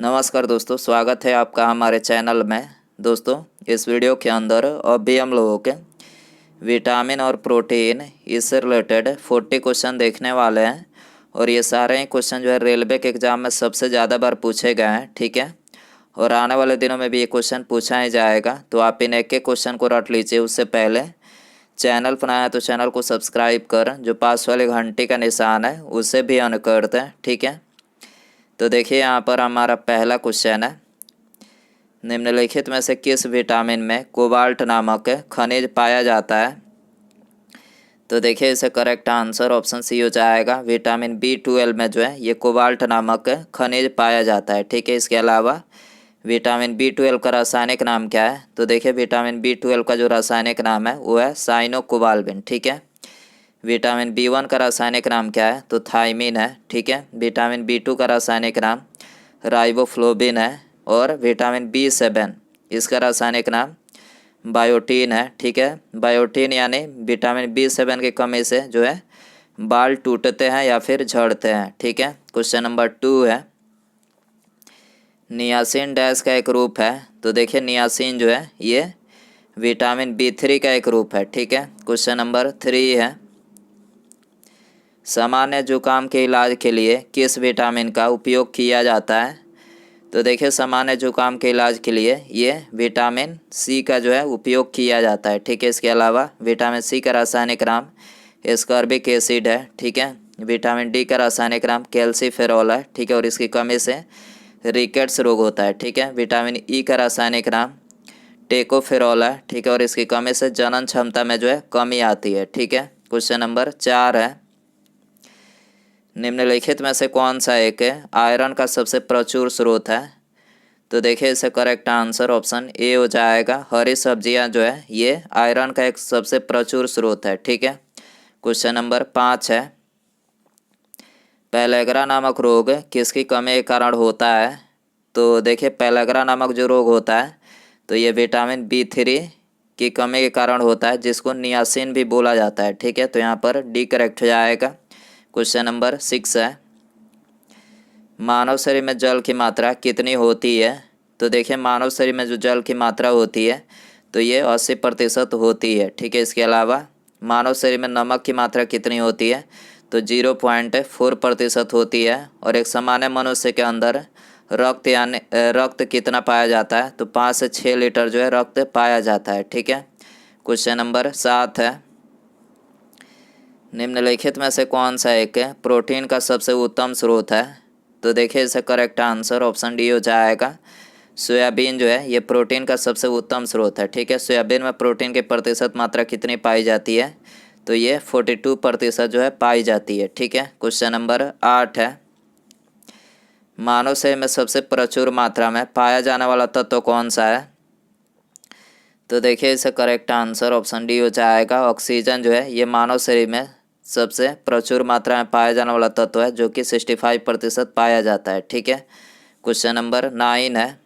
नमस्कार दोस्तों, स्वागत है आपका हमारे चैनल में। दोस्तों, इस वीडियो के अंदर अभी हम लोगों के विटामिन और प्रोटीन इससे रिलेटेड 40 क्वेश्चन देखने वाले हैं। और ये सारे ही क्वेश्चन जो है रेलवे के एग्ज़ाम में सबसे ज़्यादा बार पूछे गए हैं, ठीक है। और आने वाले दिनों में भी ये क्वेश्चन पूछा ही जाएगा, तो आप इन एक एक क्वेश्चन को रट लीजिए। उससे पहले चैनल पर नया है तो चैनल को सब्सक्राइब कर, जो पास वाले घंटी का निशान है उसे भी ऑन कर दें, ठीक है। तो देखिए यहाँ पर हमारा पहला क्वेश्चन है, निम्नलिखित में से किस विटामिन में कोबाल्ट नामक खनिज पाया जाता है। तो देखिए इसे करेक्ट आंसर ऑप्शन सी हो जाएगा। विटामिन B12 में जो है ये कोबाल्ट नामक खनिज पाया जाता है, ठीक है। इसके अलावा विटामिन B12 का रासायनिक नाम क्या है। तो देखिए विटामिन B12 का जो रासायनिक नाम है वो है साइनोकोबाल्बिन, ठीक है। विटामिन B1 का रासायनिक नाम क्या है। तो थायमिन है, ठीक है। विटामिन B2 का रासायनिक नाम राइबोफ्लोबिन है। और विटामिन B7 इसका रासायनिक नाम बायोटीन है, ठीक है। बायोटीन यानी विटामिन B7 की कमी से जो है बाल टूटते हैं या फिर झड़ते हैं, ठीक है। क्वेश्चन नंबर 2 है, नियासिन डैश का एक रूप है। तो देखिए नियासिन जो है ये विटामिन B3 का एक रूप है, ठीक है। क्वेश्चन नंबर 3 है, सामान्य जुकाम के इलाज के लिए किस विटामिन का उपयोग किया जाता है। तो देखिए सामान्य जुकाम के इलाज के लिए ये विटामिन C का जो है उपयोग किया जाता है, ठीक है। इसके अलावा विटामिन C का रासायनिक नाम एस्कॉर्बिक एसिड है, ठीक है। विटामिन D का रासायनिक नाम कैल्सीफेरॉल है, ठीक है। और इसकी कमी से रिकेट्स रोग होता है, ठीक है। विटामिन E का रासायनिक नाम टेकोफेरॉल है, ठीक है। और इसकी कमी से जनन क्षमता में जो है कमी आती है, ठीक है। क्वेश्चन नंबर 4 है, निम्नलिखित में से कौन सा एक आयरन का सबसे प्रचुर स्रोत है। तो देखिए इसे करेक्ट आंसर ऑप्शन ए हो जाएगा। हरी सब्जियां जो है ये आयरन का एक सबसे प्रचुर स्रोत है, ठीक है। क्वेश्चन नंबर 5 है, पेलेग्रा नामक रोग किसकी कमी के कारण होता है। तो देखिए पेलेग्रा नामक जो रोग होता है तो ये विटामिन B3 की कमी के कारण होता है, जिसको नियासिन भी बोला जाता है, ठीक है। तो यहाँ पर डी करेक्ट हो जाएगा। क्वेश्चन नंबर 6 है, मानव शरीर में जल की मात्रा कितनी होती है। तो देखिए मानव शरीर में जो जल की मात्रा होती है तो ये 80% होती है, ठीक है। इसके अलावा मानव शरीर में नमक की मात्रा कितनी होती है। तो 0.4% होती है। और एक सामान्य मनुष्य के अंदर रक्त कितना पाया जाता है। तो 5 से 6 लीटर जो है रक्त पाया जाता है, ठीक है। क्वेश्चन नंबर 7 है, निम्नलिखित में से कौन सा एक प्रोटीन का सबसे उत्तम स्रोत है। तो देखिए इसका करेक्ट आंसर ऑप्शन डी हो जाएगा। सोयाबीन जो है ये प्रोटीन का सबसे उत्तम स्रोत है, ठीक है। सोयाबीन में प्रोटीन की प्रतिशत मात्रा कितनी पाई जाती है। तो ये 42% जो है पाई जाती है, ठीक है। क्वेश्चन नंबर 8 है, मानव शरीर में सबसे प्रचुर मात्रा में पाया जाने वाला तत्व कौन सा है। तो देखिए इसका करेक्ट आंसर ऑप्शन डी हो जाएगा। ऑक्सीजन जो है ये मानव शरीर में सबसे प्रचुर मात्रा में पाया जाने वाला तत्व है, जो कि 65% पाया जाता है, ठीक है। क्वेश्चन नंबर 9 है,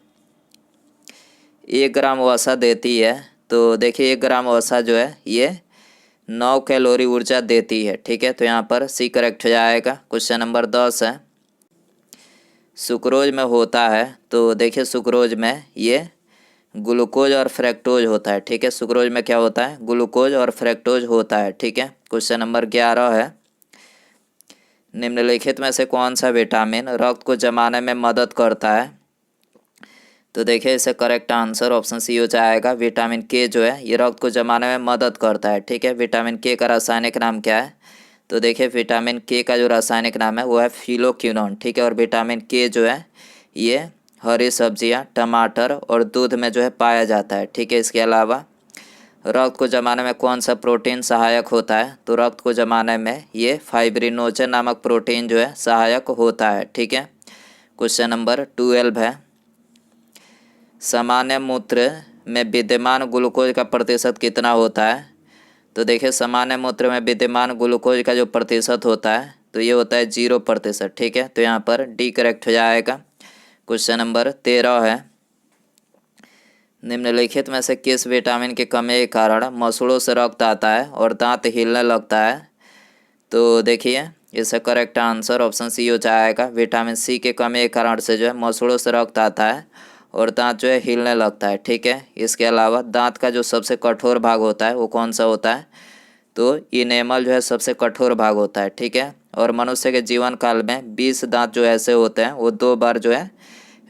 1 ग्राम वसा देती है। तो देखिए 1 ग्राम वसा जो है ये 9 कैलोरी ऊर्जा देती है, ठीक है। तो यहाँ पर सी करेक्ट हो जाएगा। क्वेश्चन नंबर 10 है, सुक्रोज में होता है। तो देखिए सुक्रोज में ये ग्लूकोज और फ्रैक्टोज होता है, ठीक है। सुक्रोज में क्या होता है, ग्लूकोज और फ्रैक्टोज होता है, ठीक है। क्वेश्चन नंबर 11 है, निम्नलिखित में से कौन सा विटामिन रक्त को जमाने में मदद करता है। तो देखिए इसे करेक्ट आंसर ऑप्शन सी हो जाएगा। विटामिन के जो है ये रक्त को जमाने में मदद करता है, ठीक है। विटामिन के का रासायनिक नाम क्या है। तो देखिए विटामिन के का जो रासायनिक नाम है वो है फिलोक्विनोन, ठीक है। और विटामिन के जो है ये हरी सब्जियां, टमाटर और दूध में जो है पाया जाता है, ठीक है। इसके अलावा रक्त को जमाने में कौन सा प्रोटीन सहायक होता है। तो रक्त को जमाने में ये फाइब्रिनोजन नामक प्रोटीन जो है सहायक होता है, ठीक है। क्वेश्चन नंबर 12 है, सामान्य मूत्र में विद्यमान ग्लूकोज का प्रतिशत कितना होता है। तो देखिए सामान्य मूत्र में विद्यमान ग्लूकोज का जो प्रतिशत होता है तो ये होता है 0%, ठीक है। तो यहाँ पर डी करेक्ट हो जाएगा। क्वेश्चन नंबर 13 है, निम्नलिखित में से किस विटामिन की कमी के कारण मसूड़ों से रक्त आता है और दांत हिलने लगता है। तो देखिए इसका करेक्ट आंसर ऑप्शन सी हो जाएगा। विटामिन सी की कमी के कारण से जो है मसूड़ों से रक्त आता है और दांत जो है हिलने लगता है। ठीक है, इसके अलावा दांत का जो सबसे कठोर भाग होता है वो कौन सा होता है? तो इनेमल जो है सबसे कठोर भाग होता है। ठीक है, और मनुष्य के जीवन काल में 20 दांत जो ऐसे होते हैं वो 2 बार जो है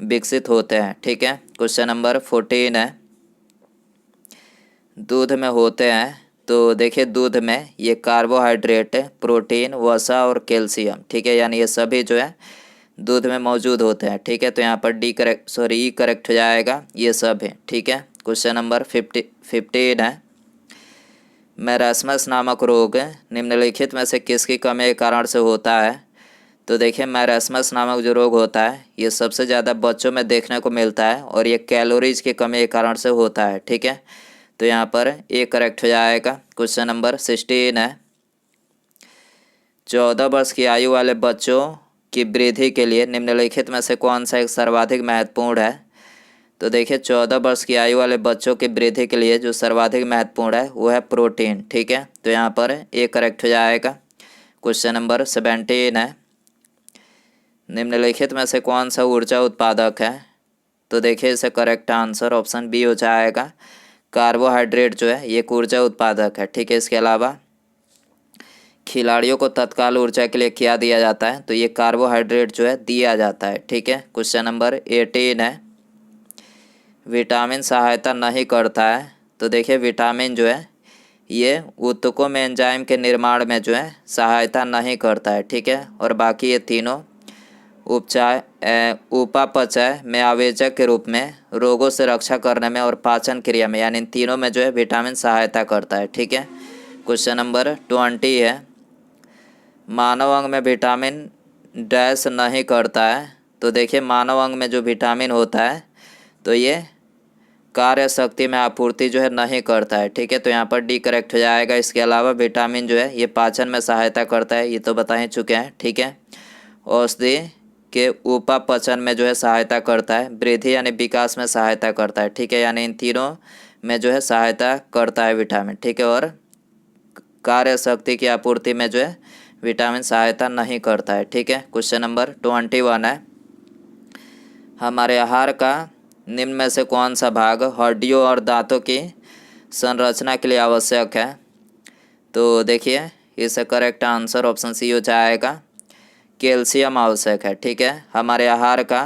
विकसित होते हैं। ठीक है, क्वेश्चन नंबर 14 है, दूध में होते हैं। तो देखिए दूध में ये कार्बोहाइड्रेट, प्रोटीन, वसा और कैल्शियम, ठीक है, यानी ये सभी जो है दूध में मौजूद होते हैं। ठीक है, तो यहाँ पर ई करेक्ट हो जाएगा, ये सब है। ठीक है, क्वेश्चन नंबर 15 है, मैरास्मस नामक रोग निम्नलिखित में से किसकी कमी के कारण से होता है? तो देखिए मैरास्मस नामक जो रोग होता है ये सबसे ज़्यादा बच्चों में देखने को मिलता है और ये कैलोरीज की कमी के कारण से होता है। ठीक है, तो यहाँ पर ए करेक्ट हो जाएगा। क्वेश्चन नंबर 16 है, 14 वर्ष की आयु वाले बच्चों की वृद्धि के लिए निम्नलिखित में से कौन सा एक सर्वाधिक महत्वपूर्ण है? तो देखिए 14 वर्ष की आयु वाले बच्चों की वृद्धि के लिए जो सर्वाधिक महत्वपूर्ण है वो है प्रोटीन। ठीक है, तो यहाँ पर ए करेक्ट हो जाएगा। क्वेश्चन नंबर 17 है, निम्नलिखित में से कौन सा ऊर्जा उत्पादक है? तो देखिए इसका करेक्ट आंसर ऑप्शन बी हो जाएगा, कार्बोहाइड्रेट जो है ये एक ऊर्जा उत्पादक है। ठीक है, इसके अलावा खिलाड़ियों को तत्काल ऊर्जा के लिए क्या दिया जाता है? तो ये कार्बोहाइड्रेट जो है दिया जाता है। ठीक है, क्वेश्चन नंबर 18 है, विटामिन सहायता नहीं करता है। तो देखिए विटामिन जो है ये ऊतकों में एंजाइम के निर्माण में जो है सहायता नहीं करता है। ठीक है, और बाकी ये तीनों उपापचय में आवेजक के रूप में, रोगों से रक्षा करने में और पाचन क्रिया में, यानी इन तीनों में जो है विटामिन सहायता करता है। ठीक है, क्वेश्चन नंबर 20 है, मानव अंग में विटामिन डैश नहीं करता है। तो देखिए मानव अंग में जो विटामिन होता है तो ये कार्य शक्ति में आपूर्ति जो है नहीं करता है। ठीक है, तो यहाँ पर डी करेक्ट हो जाएगा। इसके अलावा विटामिन जो है ये पाचन में सहायता करता है, ये तो बता ही चुके हैं। ठीक है, औषधि के उपापचय में जो है सहायता करता है, वृद्धि यानी विकास में सहायता करता है। ठीक है, यानी इन तीनों में जो है सहायता करता है विटामिन। ठीक है, और कार्य शक्ति की आपूर्ति में जो है विटामिन सहायता नहीं करता है। ठीक है, क्वेश्चन नंबर 21 है, हमारे आहार का निम्न में से कौन सा भाग हड्डियों और दांतों की संरचना के लिए आवश्यक है? तो देखिए इसका करेक्ट आंसर ऑप्शन सी हो जाएगा, कैल्शियम आवश्यक है। ठीक है, हमारे आहार का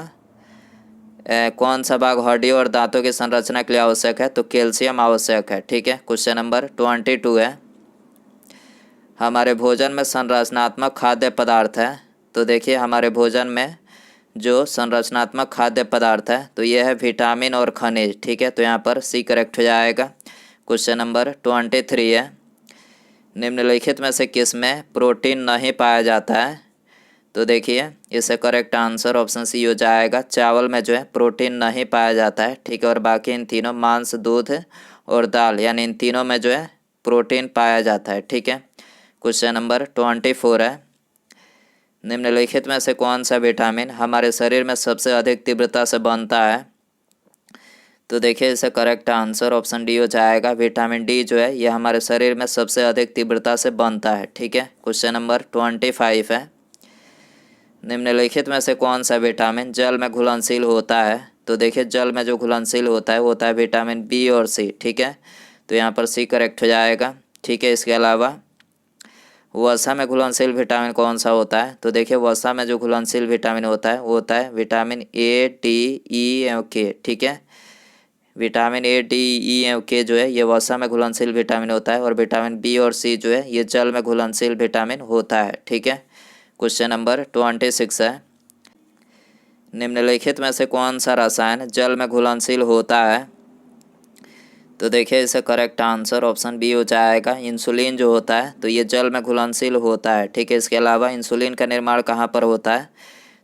कौन सा भाग हड्डियों और दांतों की संरचना के लिए आवश्यक है? तो कैल्शियम आवश्यक है। ठीक है, क्वेश्चन नंबर 22 है, हमारे भोजन में संरचनात्मक खाद्य पदार्थ है। तो देखिए हमारे भोजन में जो संरचनात्मक खाद्य पदार्थ है तो यह है विटामिन और खनिज। ठीक है, तो यहाँ पर सी करेक्ट हो जाएगा। क्वेश्चन नंबर 23 है, निम्नलिखित में से किस में प्रोटीन नहीं पाया जाता है? तो देखिए इसका करेक्ट आंसर ऑप्शन सी हो जाएगा, चावल में जो है प्रोटीन नहीं पाया जाता है। ठीक है, और बाकी इन तीनों मांस, दूध और दाल, यानी इन तीनों में जो है प्रोटीन पाया जाता है। ठीक है, क्वेश्चन नंबर 24 है, निम्नलिखित में से कौन सा विटामिन हमारे शरीर में सबसे अधिक तीव्रता से बनता है? तो देखिए इसका करेक्ट आंसर ऑप्शन डी हो जाएगा, विटामिन डी जो है यह हमारे शरीर में सबसे अधिक तीव्रता से बनता है। ठीक है, क्वेश्चन नंबर 25 है, निम्नलिखित में से कौन सा विटामिन जल में घुलनशील होता है? तो देखिए जल में जो घुलनशील होता है वो होता है विटामिन बी और सी। ठीक है, तो यहाँ पर सी करेक्ट हो जाएगा। ठीक है, इसके अलावा वसा में घुलनशील विटामिन कौन सा होता है? तो देखिए वसा में जो घुलनशील विटामिन होता है वो होता है विटामिन ए, डी, ई एवं के। ठीक है, विटामिन ए, डी, ई एवं के जो है ये वसा में घुलनशील विटामिन होता है, और विटामिन बी और सी जो है ये जल में घुलनशील विटामिन होता है। ठीक है, क्वेश्चन नंबर 26 है, निम्नलिखित में से कौन सा रसायन जल में घुलनशील होता है? तो देखिए इसका करेक्ट आंसर ऑप्शन बी हो जाएगा, इंसुलिन जो होता है तो ये जल में घुलनशील होता है। ठीक है, इसके अलावा इंसुलिन का निर्माण कहाँ पर होता है?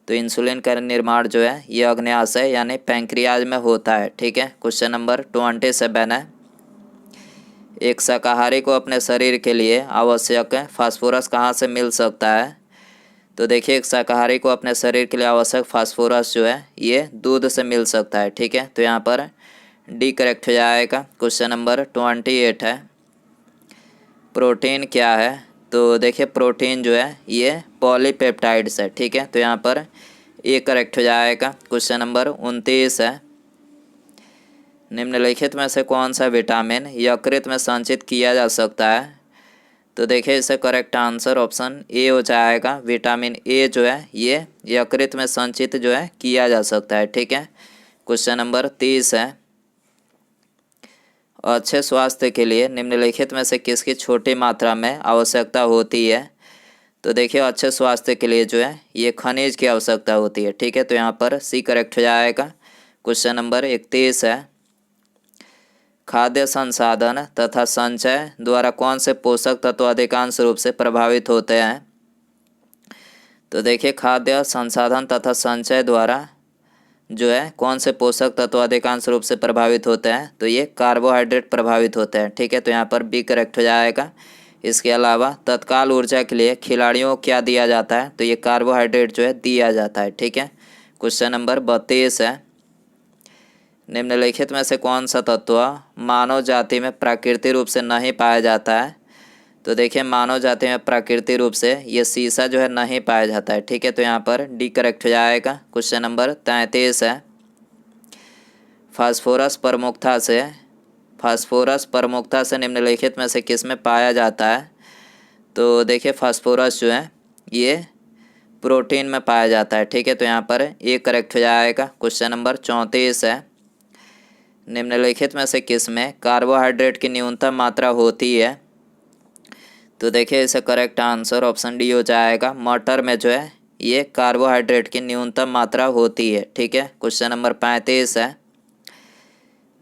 तो इंसुलिन का निर्माण जो है ये अग्न्याशय यानी पैंक्रियाज में होता है। ठीक है, क्वेश्चन नंबर 27 है, एक शाकाहारी को अपने शरीर के लिए आवश्यक फास्फोरस कहाँ से मिल सकता है? तो देखिए एक शाकाहारी को अपने शरीर के लिए आवश्यक फास्फोरस जो है ये दूध से मिल सकता है। ठीक है, तो यहाँ पर डी करेक्ट हो जाएगा। क्वेश्चन नंबर 28 है, प्रोटीन क्या है? तो देखिए प्रोटीन जो है ये पॉलीपेप्टाइड्स है। ठीक है, तो यहाँ पर ये करेक्ट हो जाएगा। क्वेश्चन नंबर 29 है, निम्नलिखित में से कौन सा विटामिन यकृत में संचित किया जा सकता है? तो देखिए इससे करेक्ट आंसर ऑप्शन ए हो जाएगा। विटामिन ए जो है ये यकृत में संचित जो है किया जा सकता है। ठीक है, क्वेश्चन नंबर 30 है, अच्छे स्वास्थ्य के लिए निम्नलिखित में से किसकी छोटी मात्रा में आवश्यकता होती है? तो देखिए अच्छे स्वास्थ्य के लिए जो है ये खनिज की आवश्यकता होती है। ठीक है, तो यहाँ पर सी करेक्ट हो जाएगा। क्वेश्चन नंबर 31 है, खाद्य संसाधन तथा संचय द्वारा कौन से पोषक तत्व अधिकांश रूप से प्रभावित होते हैं? तो देखिए खाद्य संसाधन तथा संचय द्वारा जो है कौन से पोषक तत्व अधिकांश रूप से प्रभावित होते हैं? तो ये कार्बोहाइड्रेट प्रभावित होते हैं। ठीक है, तो यहाँ पर बी करेक्ट हो जाएगा। इसके अलावा तत्काल ऊर्जा के लिए खिलाड़ियों को क्या दिया जाता है? तो ये कार्बोहाइड्रेट जो है दिया जाता है। ठीक है, क्वेश्चन नंबर 32 है, निम्नलिखित में से कौन सा तत्व मानव जाति में प्राकृतिक रूप से नहीं पाया जाता है? तो देखिए मानव जाति में प्राकृतिक रूप से ये सीसा जो है नहीं पाया जाता है। ठीक है, तो यहाँ पर डी करेक्ट हो जाएगा। क्वेश्चन नंबर 33 है, फास्फोरस प्रमुखता से निम्नलिखित में से किस में पाया जाता है? तो देखिए फास्फोरस जो है ये प्रोटीन में पाया जाता है। ठीक है, तो यहाँ पर ए करेक्ट हो जाएगा। क्वेश्चन नंबर 34 है, निम्नलिखित में से किस में कार्बोहाइड्रेट की न्यूनतम मात्रा होती है? तो देखिए इसे करेक्ट आंसर ऑप्शन डी हो जाएगा। मटर में जो है ये कार्बोहाइड्रेट की न्यूनतम मात्रा होती है। ठीक है, क्वेश्चन नंबर 35 है,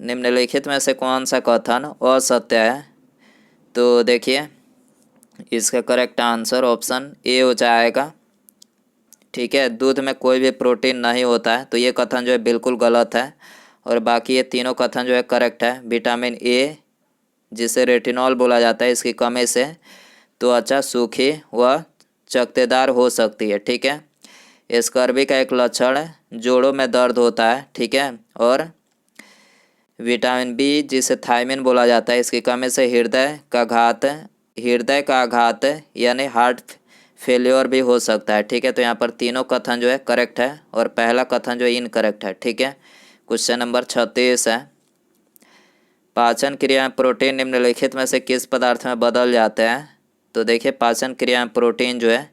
निम्नलिखित में से कौन सा कथन असत्य है? तो देखिए इसका करेक्ट आंसर ऑप्शन ए हो जाएगा। ठीक है, दूध में कोई भी प्रोटीन नहीं होता है, तो ये कथन जो है बिल्कुल गलत है। और बाकी ये तीनों कथन जो है करेक्ट है। विटामिन ए जिसे रेटिनॉल बोला जाता है, इसकी कमी से त्वचा सूखी व चकत्तेदार हो सकती है। ठीक है, स्कर्वी का एक लक्षण जोड़ों में दर्द होता है। ठीक है, और विटामिन बी जिसे थायमिन बोला जाता है, इसकी कमी से हृदय का आघात यानी हार्ट फेल्योर भी हो सकता है। ठीक है, तो यहाँ पर तीनों कथन जो है करेक्ट है और पहला कथन जो है इनकरेक्ट है। ठीक है, क्वेश्चन नंबर 36 है, पाचन क्रिया में प्रोटीन निम्नलिखित में से किस पदार्थ में बदल जाते हैं? तो देखिए पाचन क्रिया में प्रोटीन जो है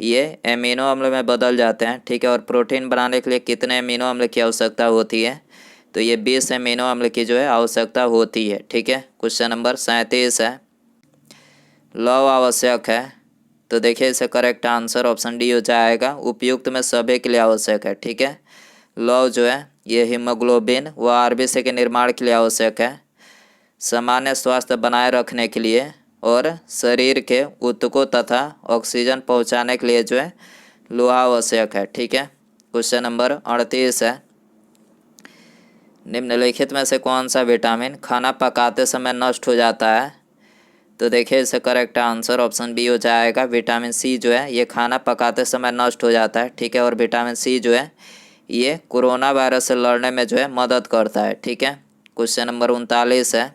ये एमिनो अम्ल में बदल जाते हैं। ठीक है, और प्रोटीन बनाने के लिए कितने एमिनो अम्ल की आवश्यकता होती है? तो ये 20 एमिनो अम्ल की जो है आवश्यकता होती है। ठीक है, क्वेश्चन नंबर 37 है, लौह आवश्यक है? तो देखिए इसे करेक्ट आंसर ऑप्शन डी हो जाएगा। उपयुक्त में सभी के लिए आवश्यक है। ठीक है, लौह जो है ये हीमोग्लोबिन व आरबीसी के निर्माण के लिए आवश्यक है, सामान्य स्वास्थ्य बनाए रखने के लिए और शरीर के ऊतकों तथा ऑक्सीजन पहुंचाने के लिए जो है लोहा आवश्यक है। ठीक है, क्वेश्चन नंबर 38 है, निम्नलिखित में से कौन सा विटामिन खाना पकाते समय नष्ट हो जाता है? तो देखिए इसे करेक्ट आंसर ऑप्शन बी हो जाएगा। विटामिन सी जो है ये खाना पकाते समय नष्ट हो जाता है। ठीक है, और विटामिन सी जो है ये कोरोना वायरस से लड़ने में जो है मदद करता है। ठीक है, क्वेश्चन नंबर 39 है,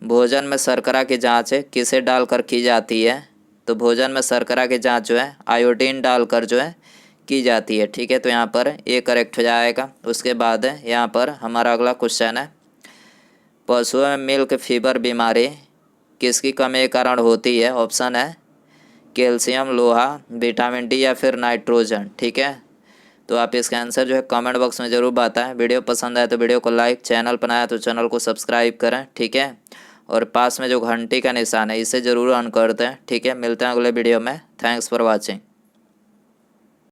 भोजन में शर्करा की जांच किसे डालकर की जाती है? तो भोजन में शर्करा की जांच जो है आयोडीन डालकर जो है की जाती है। ठीक है, तो यहाँ पर ए करेक्ट हो जाएगा। उसके बाद यहाँ पर हमारा अगला क्वेश्चन है, पशुओं में मिल्क फीवर बीमारी किसकी कमी के कारण होती है? ऑप्शन है कैल्शियम, लोहा, विटामिन डी या फिर नाइट्रोजन। ठीक है, तो आप इसका आंसर जो है कमेंट बॉक्स में ज़रूर बताएं। वीडियो पसंद आए तो वीडियो को लाइक, चैनल पर आया तो चैनल को सब्सक्राइब करें। ठीक है, और पास में जो घंटी का निशान है इसे ज़रूर ऑन कर दें। ठीक है, मिलते हैं अगले वीडियो में। Thanks for watching.